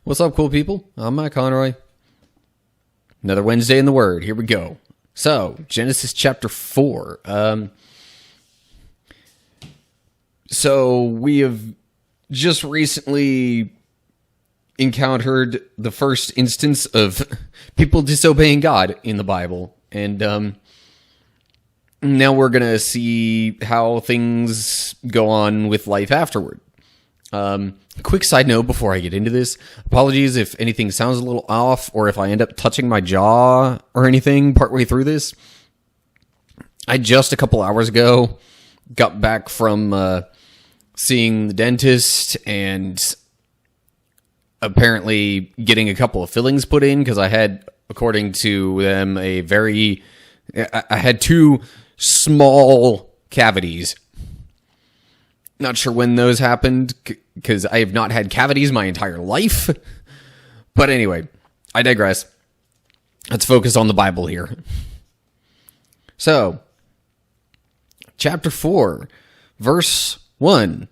What's up, cool people? I'm Mike Conroy. Another Wednesday in the Word. Here we go. So, Genesis chapter 4. So, we have just recently encountered the first instance of people disobeying God in the Bible. And now we're going to see how things go on with life afterward. Quick side note before I get into this. Apologies if anything sounds a little off or if I end up touching my jaw or anything partway through this. I just a couple hours ago got back from seeing the dentist and apparently getting a couple of fillings put in because I had, according to them, I had two small cavities. Not sure when those happened, because I have not had cavities my entire life. But anyway, I digress. Let's focus on the Bible here. So, chapter 4, verse 1.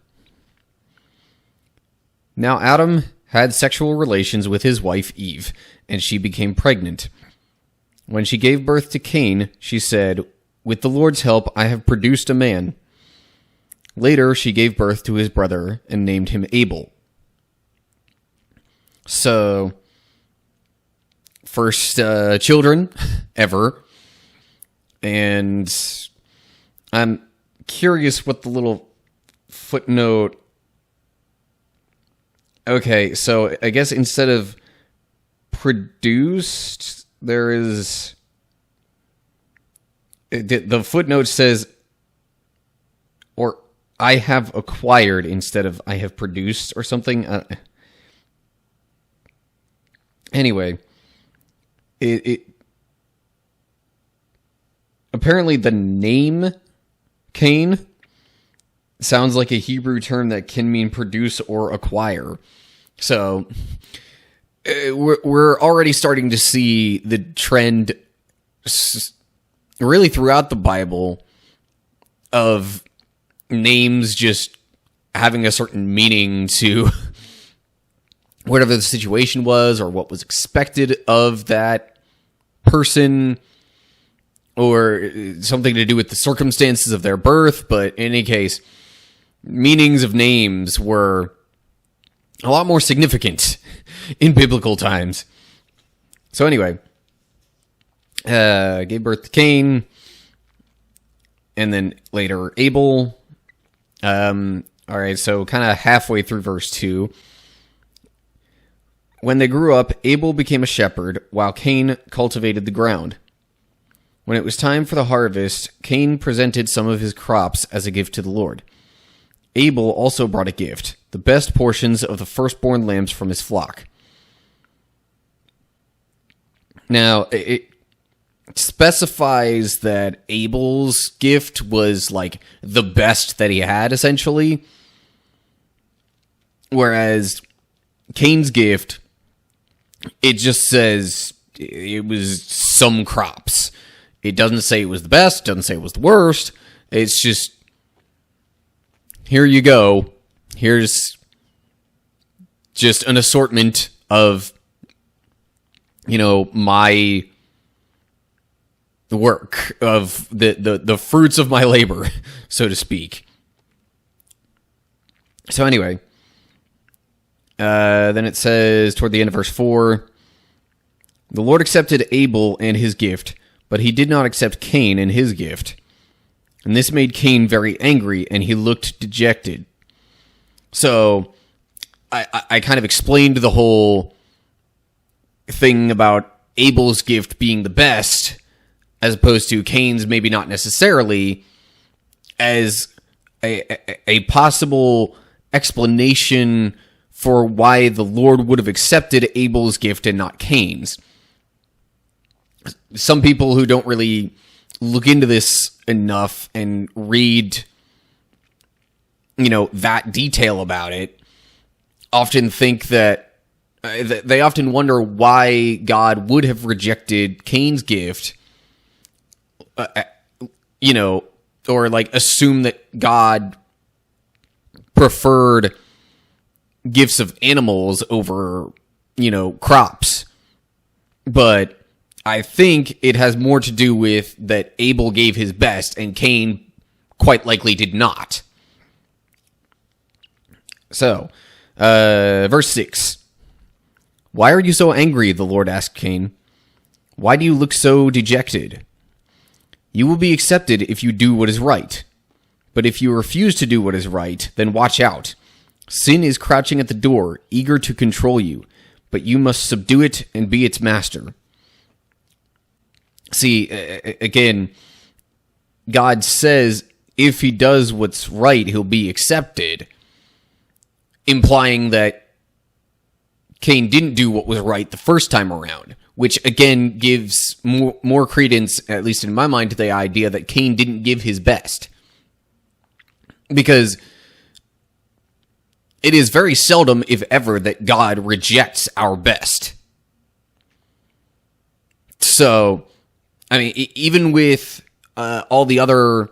Now Adam had sexual relations with his wife Eve, and she became pregnant. When she gave birth to Cain, she said, "With the Lord's help, I have produced a man." Later, she gave birth to his brother and named him Abel. So, first children ever. And I'm curious what the little footnote... Okay, so I guess instead of produced, there is... The footnote says... or I have acquired instead of I have produced or something. Anyway, it apparently the name Cain sounds like a Hebrew term that can mean produce or acquire. So we're already starting to see the trend really throughout the Bible of names just having a certain meaning to whatever the situation was or what was expected of that person or something to do with the circumstances of their birth. But in any case, meanings of names were a lot more significant in biblical times. So anyway, gave birth to Cain and then later Abel. All right, so kind of halfway through verse 2. When they grew up, Abel became a shepherd, while Cain cultivated the ground. When it was time for the harvest, Cain presented some of his crops as a gift to the Lord. Abel also brought a gift, the best portions of the firstborn lambs from his flock. Now, it specifies that Abel's gift was like the best that he had, essentially. Whereas Cain's gift, it just says it was some crops. It doesn't say it was the best, doesn't say it was the worst. It's just, here you go. Here's just an assortment of, my work of the fruits of my labor, so to speak. So anyway, then it says toward the end of verse 4, the Lord accepted Abel and his gift, but he did not accept Cain and his gift. And this made Cain very angry, and he looked dejected. So I kind of explained the whole thing about Abel's gift being the best, as opposed to Cain's maybe not necessarily, as a possible explanation for why the Lord would have accepted Abel's gift and not Cain's. Some people who don't really look into this enough and read, that detail about it, often think that they often wonder why God would have rejected Cain's gift, or like assume that God preferred gifts of animals over crops. But I think it has more to do with that Abel gave his best and Cain quite likely did not. So, verse 6. Why are you so angry? The Lord asked Cain. Why do you look so dejected? You will be accepted if you do what is right. But if you refuse to do what is right, then watch out. Sin is crouching at the door, eager to control you, but you must subdue it and be its master. See, again, God says if he does what's right, he'll be accepted, implying that Cain didn't do what was right the first time around, which again gives more credence, at least in my mind, to the idea that Cain didn't give his best. Because it is very seldom, if ever, that God rejects our best. So, I mean, even with all the other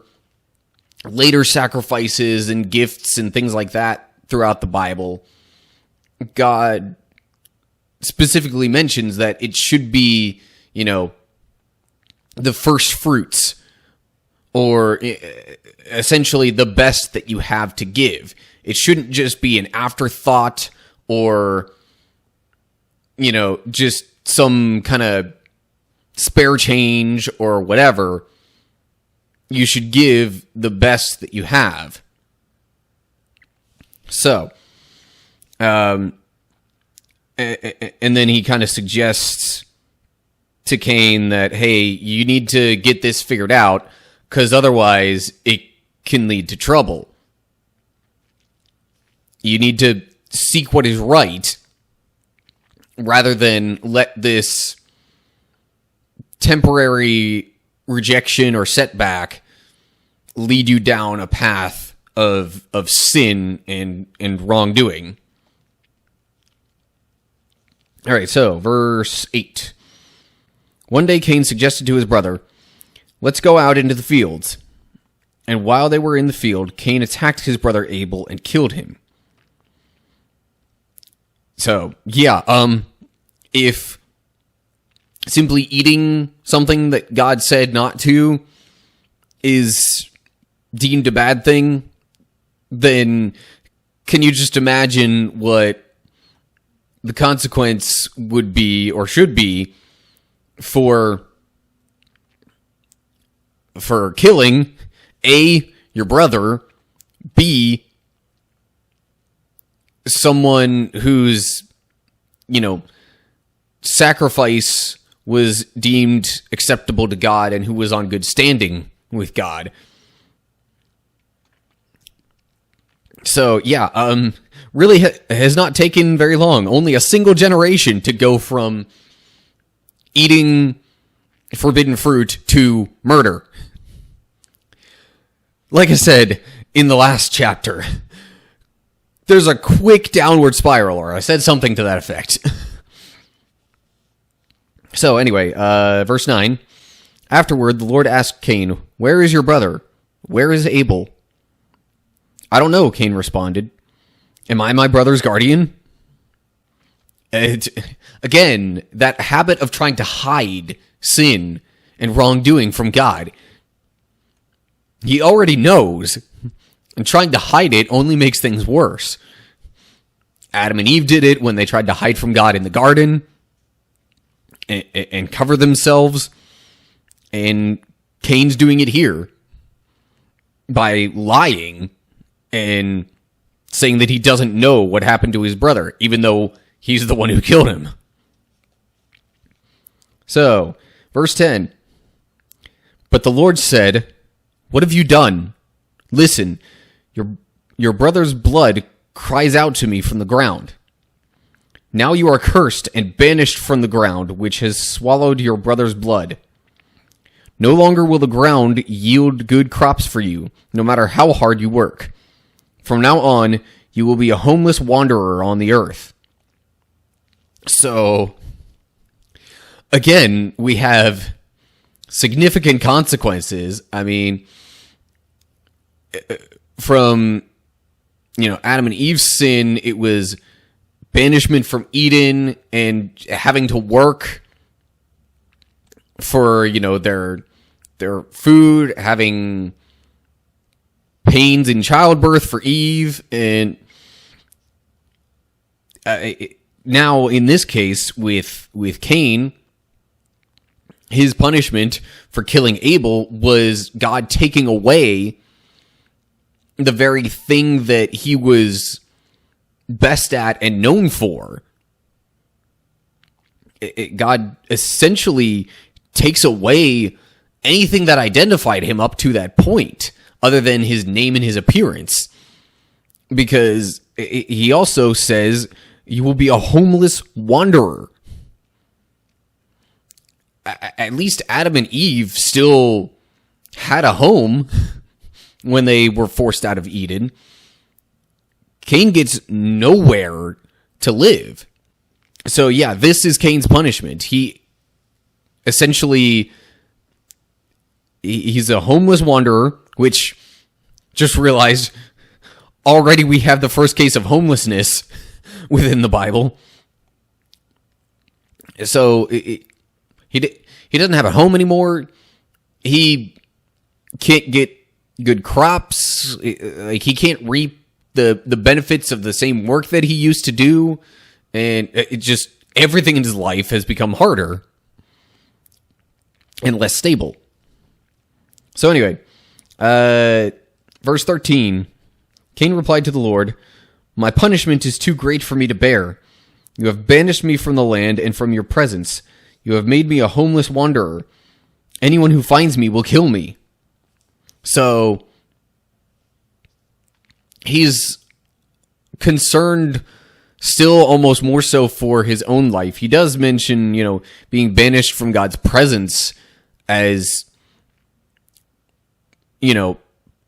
later sacrifices and gifts and things like that throughout the Bible, God specifically mentions that it should be, the first fruits, or essentially the best that you have to give. It shouldn't just be an afterthought or, just some kind of spare change or whatever. You should give the best that you have. So, and then he kind of suggests to Cain that, hey, you need to get this figured out, because otherwise it can lead to trouble. You need to seek what is right, rather than let this temporary rejection or setback lead you down a path of sin and wrongdoing. All right, so verse 8. One day Cain suggested to his brother, let's go out into the fields. And while they were in the field, Cain attacked his brother Abel and killed him. So, yeah, if simply eating something that God said not to is deemed a bad thing, then can you just imagine what the consequence would be or should be for killing A, your brother, B, someone whose, sacrifice was deemed acceptable to God and who was on good standing with God. So, yeah, really has not taken very long. Only a single generation to go from eating forbidden fruit to murder. Like I said in the last chapter, there's a quick downward spiral, or I said something to that effect. So anyway, verse 9. Afterward, the Lord asked Cain, where is your brother? Where is Abel? I don't know, Cain responded. Am I my brother's guardian? Again, that habit of trying to hide sin and wrongdoing from God. He already knows, and trying to hide it only makes things worse. Adam and Eve did it when they tried to hide from God in the garden and cover themselves, and Cain's doing it here by lying and saying that he doesn't know what happened to his brother, even though he's the one who killed him. So, verse 10. But the Lord said, what have you done? Listen, your brother's blood cries out to me from the ground. Now you are cursed and banished from the ground, which has swallowed your brother's blood. No longer will the ground yield good crops for you, no matter how hard you work. From now on, you will be a homeless wanderer on the earth. So, again, we have significant consequences. I mean, from, Adam and Eve's sin, it was banishment from Eden and having to work for, their food, having pains in childbirth for Eve, and now in this case with Cain, his punishment for killing Abel was God taking away the very thing that he was best at and known for. God essentially takes away anything that identified him up to that point, other than his name and his appearance. Because he also says, you will be a homeless wanderer. At least Adam and Eve still had a home when they were forced out of Eden. Cain gets nowhere to live. So yeah, this is Cain's punishment. He's a homeless wanderer, which, just realized, already we have the first case of homelessness within the Bible. So he doesn't have a home anymore. He can't get good crops. Like, he can't reap the benefits of the same work that he used to do. And it just, everything in his life has become harder and less stable. So anyway, verse 13, Cain replied to the Lord, "My punishment is too great for me to bear. You have banished me from the land and from your presence. You have made me a homeless wanderer. Anyone who finds me will kill me." So he's concerned still almost more so for his own life. He does mention, being banished from God's presence as,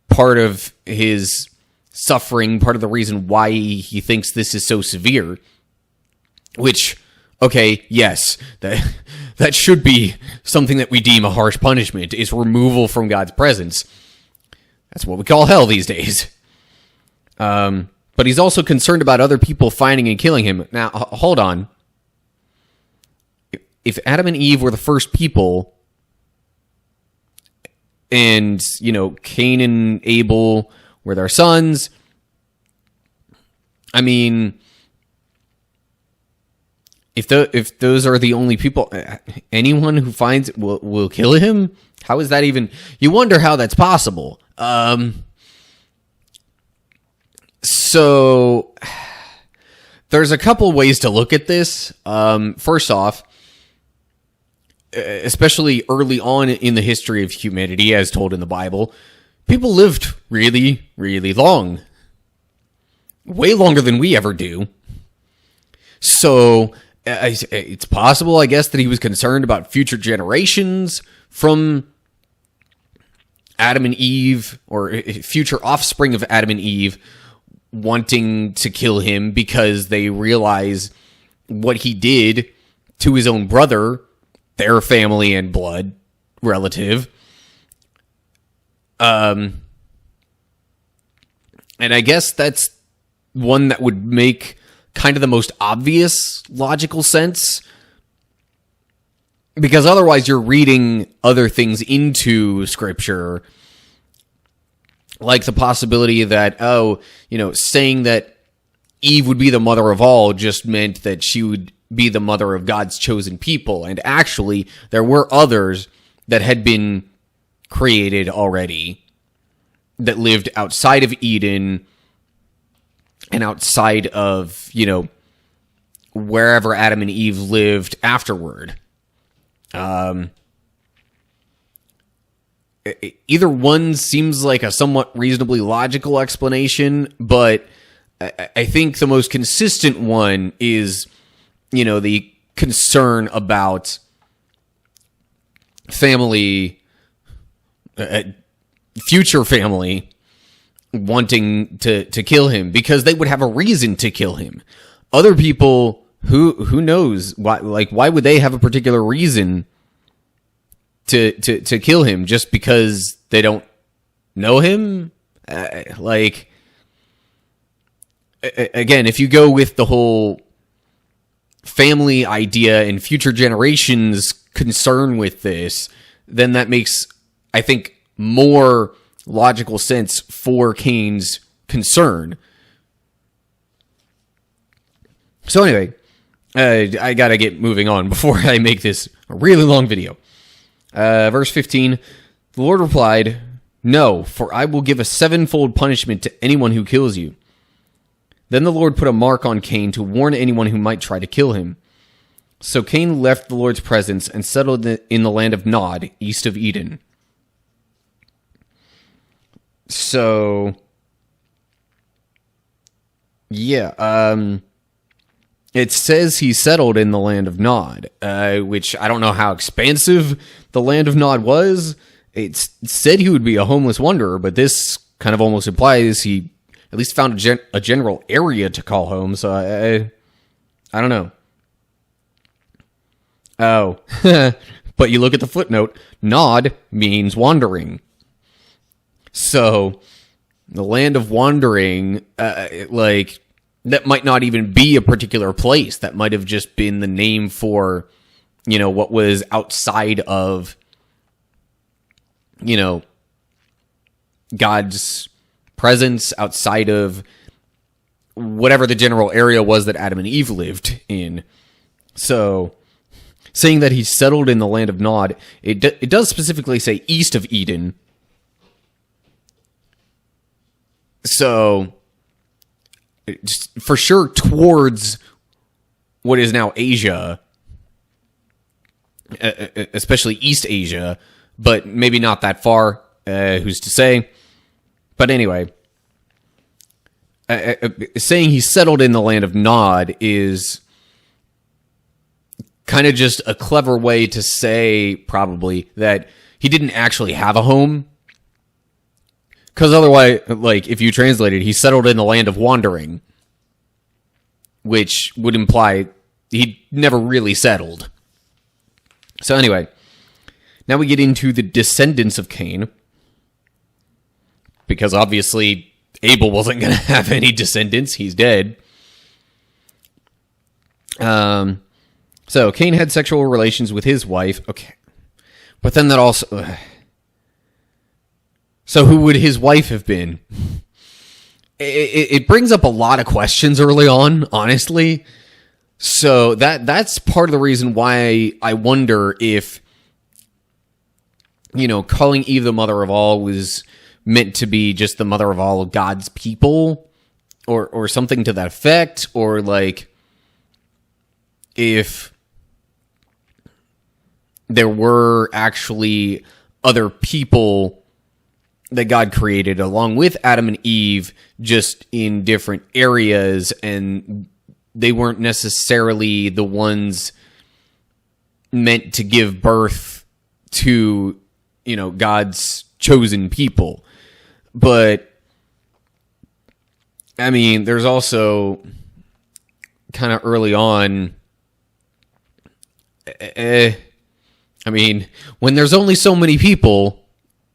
part of his suffering, part of the reason why he thinks this is so severe. Which, okay, yes, that should be something that we deem a harsh punishment, is removal from God's presence. That's what we call hell these days. But he's also concerned about other people finding and killing him. Now, hold on. If Adam and Eve were the first people, and, Cain and Abel were their sons, I mean, if those are the only people, anyone who finds it will kill him? How is that even? You wonder how that's possible. So there's a couple ways to look at this. First off, especially early on in the history of humanity, as told in the Bible, people lived really, really long. Way longer than we ever do. So it's possible, I guess, that he was concerned about future generations from Adam and Eve, or future offspring of Adam and Eve, wanting to kill him because they realize what he did to his own brother, their family and blood relative. And I guess that's one that would make kind of the most obvious logical sense, because otherwise you're reading other things into Scripture, like the possibility that, saying that Eve would be the mother of all just meant that she would be the mother of God's chosen people. And actually, there were others that had been created already that lived outside of Eden and outside of, wherever Adam and Eve lived afterward. Either one seems like a somewhat reasonably logical explanation, but I think the most consistent one is, the concern about family, future family, wanting to kill him because they would have a reason to kill him. Other people, who knows why? Like, why would they have a particular reason to kill him just because they don't know him? Again, if you go with the whole family idea and future generations' concern with this, then that makes, I think, more logical sense for Cain's concern. So anyway, I gotta get moving on before I make this a really long video. Verse 15, the Lord replied, "No, for I will give a sevenfold punishment to anyone who kills you." Then the Lord put a mark on Cain to warn anyone who might try to kill him. So Cain left the Lord's presence and settled in the land of Nod, east of Eden. So, yeah, it says he settled in the land of Nod, which I don't know how expansive the land of Nod was. It said he would be a homeless wanderer, but this kind of almost implies he at least found a general area to call home, so I don't know. Oh, but you look at the footnote, Nod means wandering. So, the land of wandering, like, that might not even be a particular place. That might have just been the name for, you know, what was outside of, you know, God's presence, outside of whatever the general area was that Adam and Eve lived in. So, saying that he settled in the land of Nod, it does specifically say east of Eden. So, for sure towards what is now Asia, especially East Asia, but maybe not that far, who's to say. But anyway, saying he settled in the land of Nod is kind of just a clever way to say, probably, that he didn't actually have a home. Because otherwise, like, if you translate it, he settled in the land of wandering, which would imply he never really settled. So anyway, now we get into the descendants of Cain, because obviously Abel wasn't going to have any descendants. He's dead. So Cain had sexual relations with his wife. Okay. But then that also... So who would his wife have been? It brings up a lot of questions early on, honestly. So that's part of the reason why I wonder if, you know, calling Eve the mother of all was meant to be just the mother of all of God's people, or something to that effect, or like if there were actually other people that God created along with Adam and Eve, just in different areas, and they weren't necessarily the ones meant to give birth to, you know, God's chosen people. But I mean, there's also kind of early on, I mean, when there's only so many people,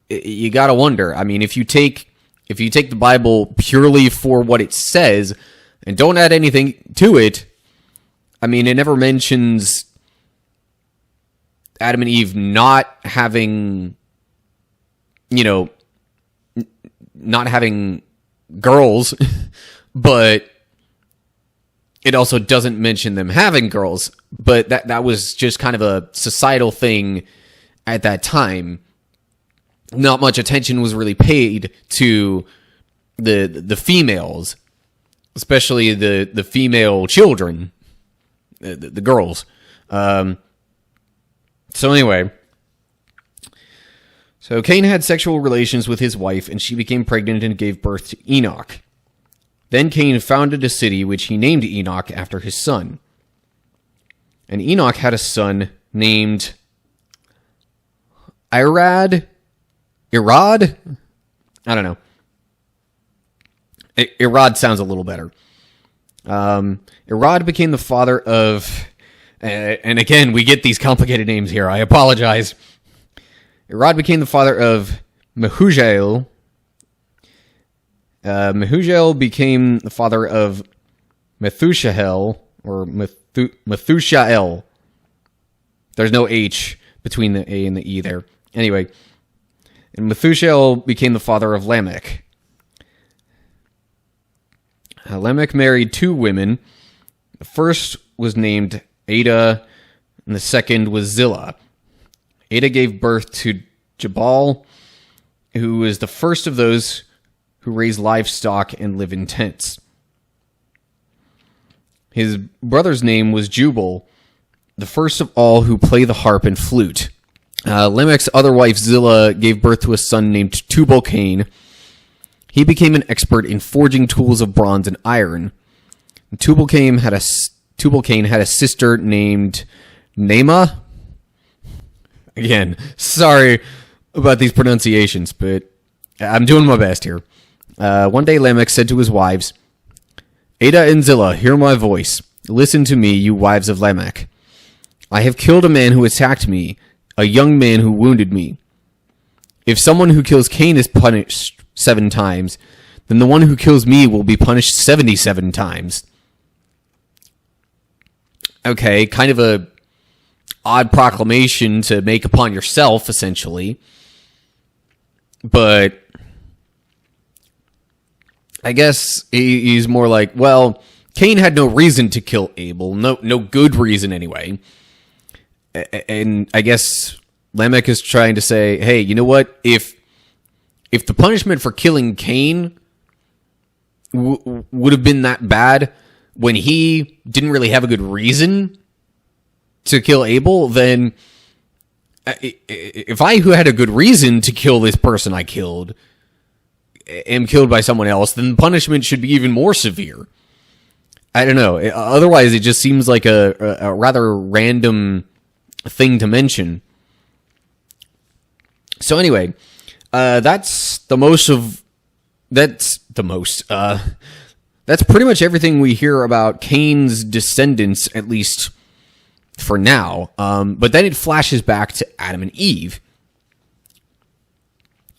you gotta wonder. I mean, if you take the Bible purely for what it says and don't add anything to it, I mean, it never mentions Adam and Eve not having, you know, not having girls, but it also doesn't mention them having girls. But that was just kind of a societal thing at that time. Not much attention was really paid to the females, especially the female children, the girls. So anyway, so Cain had sexual relations with his wife, and she became pregnant and gave birth to Enoch. Then Cain founded a city which he named Enoch after his son. And Enoch had a son named Irad? I don't know. Irad sounds a little better. Irad became the father of... and again, we get these complicated names here. I apologize. Irad became the father of Mehujael. Mehujael became the father of Methushael, or Methushael. There's no H between the A and the E there. Anyway, and Methushael became the father of Lamech. Lamech married 2 women. The first was named Ada, and the second was Zillah. Ada gave birth to Jabal, who was the first of those who raise livestock and live in tents. His brother's name was Jubal, the first of all who play the harp and flute. Lamech's other wife, Zillah, gave birth to a son named Tubal Cain. He became an expert in forging tools of bronze and iron. Tubal Cain had a sister named Naamah. Again, sorry about these pronunciations, but I'm doing my best here. One day Lamech said to his wives, Ada and Zillah, hear my voice. Listen to me, you wives of Lamech. I have killed a man who attacked me, a young man who wounded me. If someone who kills Cain is punished 7 times, then the one who kills me will be punished 77 times. Okay, kind of a odd proclamation to make upon yourself, essentially. But I guess he's more like, well, Cain had no reason to kill Abel. No good reason, anyway. And I guess Lamech is trying to say, hey, you know what? If the punishment for killing Cain would have been that bad when he didn't really have a good reason to kill Abel, then if I, who had a good reason to kill this person I killed, am killed by someone else, then the punishment should be even more severe. I don't know. Otherwise, it just seems like a rather random thing to mention. So anyway, that's pretty much everything we hear about Cain's descendants, at least for now. But then it flashes back to Adam and Eve.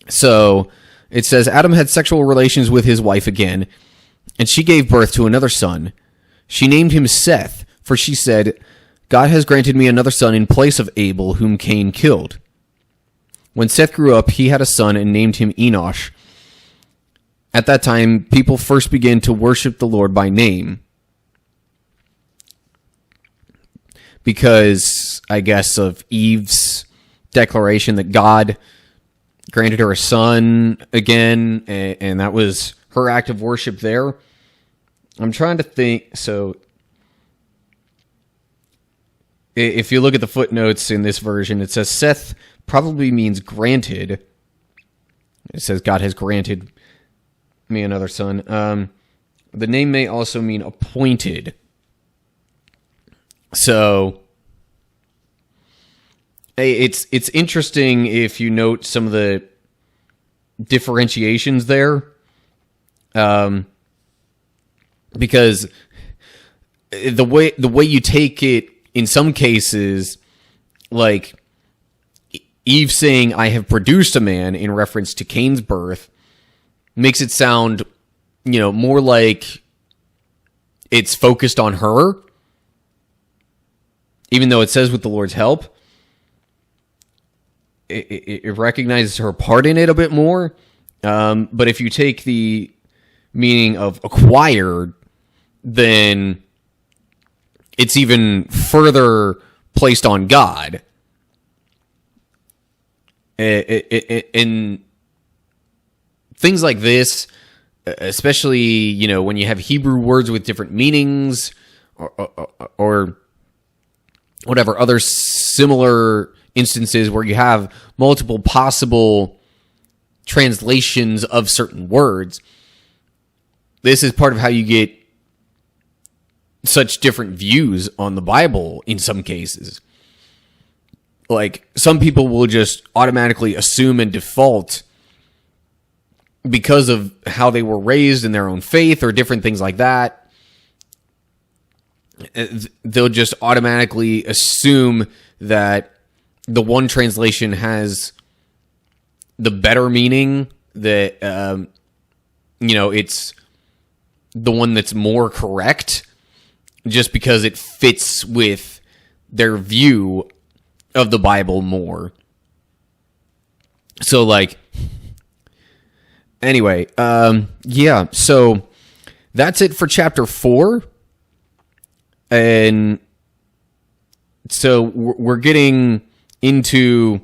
So it says, Adam had sexual relations with his wife again, and she gave birth to another son. She named him Seth, for she said, God has granted me another son in place of Abel, whom Cain killed. When Seth grew up, he had a son and named him Enosh. At that time, people first began to worship the Lord by name. Because, I guess, of Eve's declaration that God granted her a son again, and that was her act of worship there. I'm trying to think, so if you look at the footnotes in this version, it says Seth probably means granted. It says God has granted me another son. The name may also mean appointed. So it's interesting if you note some of the differentiations there, because the way you take it in some cases, like Eve saying, I have produced a man in reference to Cain's birth, makes it sound, more like it's focused on her, even though it says with the Lord's help. It recognizes her part in it a bit more. But if you take the meaning of acquired, then it's even further placed on God. And things like this, especially, when you have Hebrew words with different meanings, or whatever other similar instances where you have multiple possible translations of certain words, this is part of how you get such different views on the Bible in some cases. Like, some people will just automatically assume and default, because of how they were raised in their own faith or different things like that, they'll just automatically assume that the one translation has the better meaning, that, it's the one that's more correct, just because it fits with their view of the Bible more. So, like, anyway, yeah, so that's it for chapter 4. And so we're getting into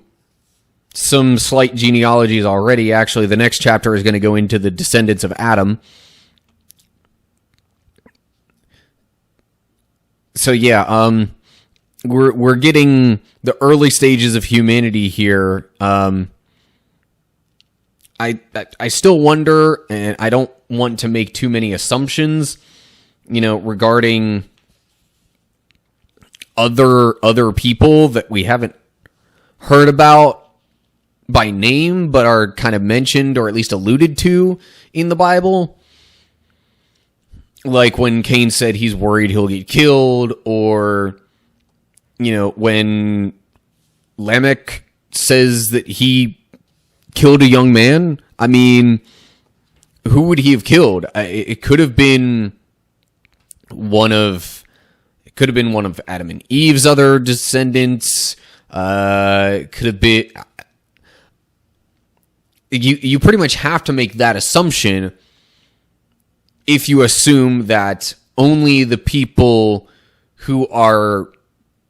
some slight genealogies already. Actually, the next chapter is going to go into the descendants of Adam. So yeah, we're getting the early stages of humanity here. I still wonder, and I don't want to make too many assumptions, regarding other people that we haven't heard about by name, but are kind of mentioned or at least alluded to in the Bible. Like when Cain said he's worried he'll get killed, or, when Lamech says that he killed a young man. I mean, who would he have killed? It could have been one of Adam and Eve's other descendants. Could have been. You pretty much have to make that assumption if you assume that only the people who are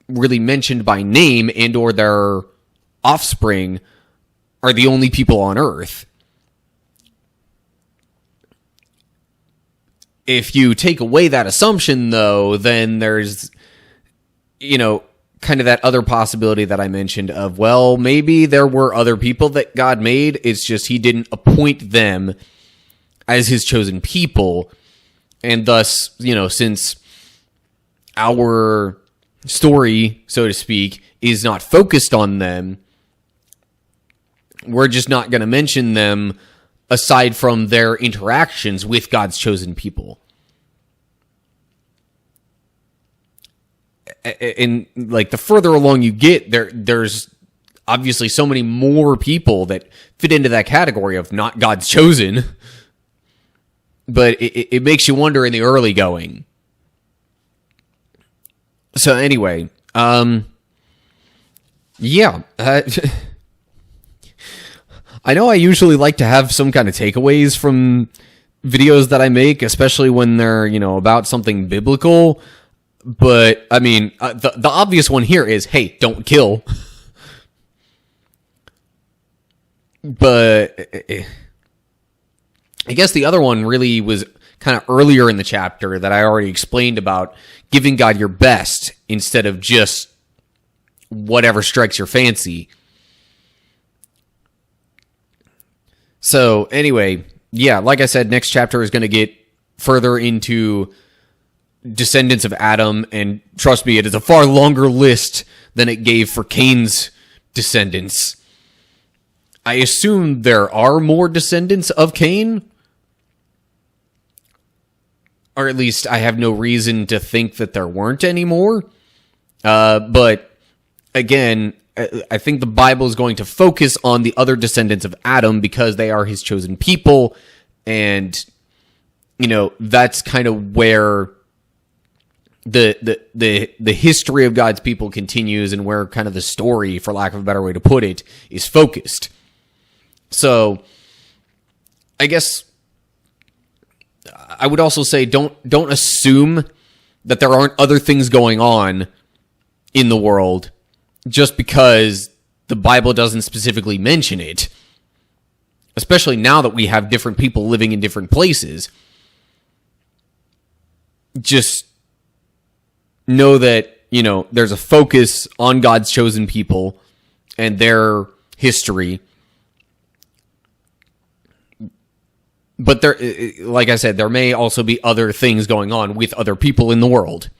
really mentioned by name and or their offspring are the only people on Earth. If you take away that assumption, though, then there's, kind of that other possibility that I mentioned of, well, maybe there were other people that God made. It's just he didn't appoint them as his chosen people. And thus, since our story, so to speak, is not focused on them, we're just not going to mention them aside from their interactions with God's chosen people. And like the further along you get, there's obviously so many more people that fit into that category of not God's chosen. But it makes you wonder in the early going. So anyway, yeah. I know I usually like to have some kind of takeaways from videos that I make, especially when they're, about something biblical. But, I mean, the obvious one here is, hey, don't kill. But I guess the other one really was kind of earlier in the chapter that I already explained about giving God your best instead of just whatever strikes your fancy. So anyway, yeah, like I said, next chapter is going to get further into Descendants of Adam, and trust me, it is a far longer list than it gave for Cain's descendants. I assume there are more descendants of Cain, or at least I have no reason to think that there weren't any more. But again, I think the Bible is going to focus on the other descendants of Adam because they are his chosen people. And, that's kind of where the history of God's people continues and where kind of the story, for lack of a better way to put it, is focused. So I guess I would also say don't assume that there aren't other things going on in the world just because the Bible doesn't specifically mention it. Especially now that we have different people living in different places. Just know that, there's a focus on God's chosen people and their history. But there, like I said, there may also be other things going on with other people in the world.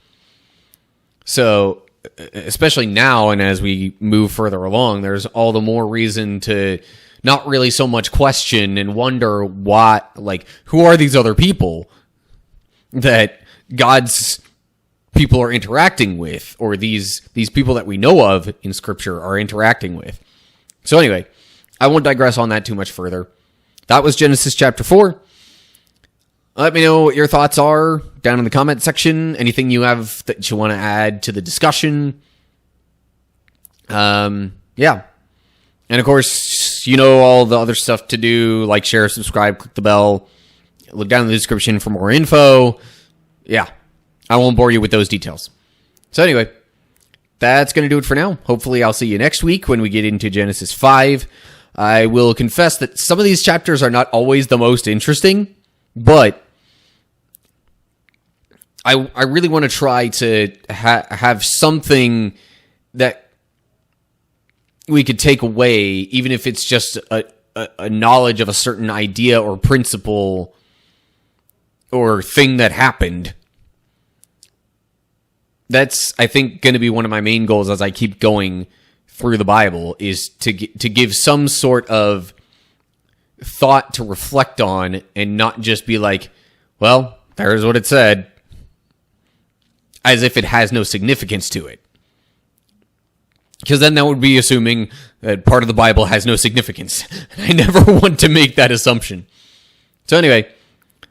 So, especially now and as we move further along, there's all the more reason to not really so much question and wonder who are these other people that God's people are interacting with, or these people that we know of in Scripture are interacting with. So anyway, I won't digress on that too much further. That was Genesis chapter 4. Let me know what your thoughts are down in the comment section. Anything you have that you want to add to the discussion. Yeah. And of course, you know all the other stuff to do, like, share, subscribe, click the bell, look down in the description for more info. Yeah, I won't bore you with those details. So anyway, that's going to do it for now. Hopefully I'll see you next week when we get into Genesis 5. I will confess that some of these chapters are not always the most interesting, but I really want to try to have something that we could take away, even if it's just a knowledge of a certain idea or principle or thing that happened. That's, I think, going to be one of my main goals as I keep going through the Bible, is to give some sort of thought to reflect on and not just be like, well, there's what it said, as if it has no significance to it. Because then that would be assuming that part of the Bible has no significance. I never want to make that assumption. So anyway,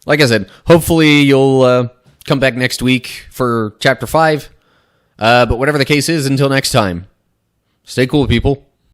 like I said, hopefully you'll come back next week for Chapter 5. But whatever the case is, until next time, stay cool, people.